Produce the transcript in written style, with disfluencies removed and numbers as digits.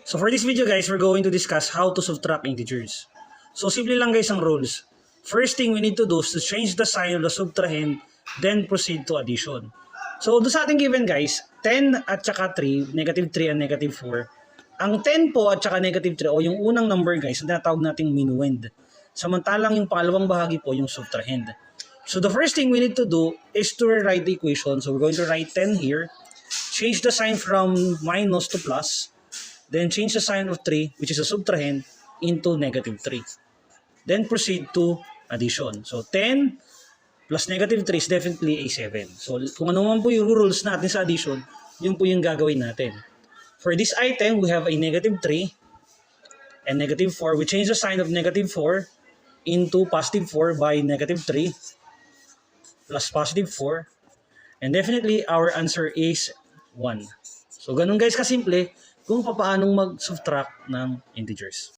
So for this video guys, we're going to discuss how to subtract integers. So simple lang guys ang rules. First thing we need to do is to change the sign of the subtrahend, then proceed to addition. So doon sa ating given guys, 10 at saka 3, negative 3 and negative 4. Ang 10 po at saka negative 3 o yung unang number guys, na natawag nating minuend. Samantalang yung pangalawang bahagi po yung subtrahend. So the first thing we need to do is to rewrite the equation. So we're going to write 10 here. Change the sign from minus to plus. Then change the sign of 3, which is a subtrahend, into negative 3. Then proceed to addition. So 10 plus negative 3 is definitely a 7. So kung ano man po yung rules natin sa addition, yun po yung gagawin natin. For this item, we have a negative 3 and negative 4. We change the sign of negative 4 into positive 4 by negative 3 plus positive 4. And definitely, our answer is 1. So ganun guys kasimple kung paanong mag-subtract ng integers.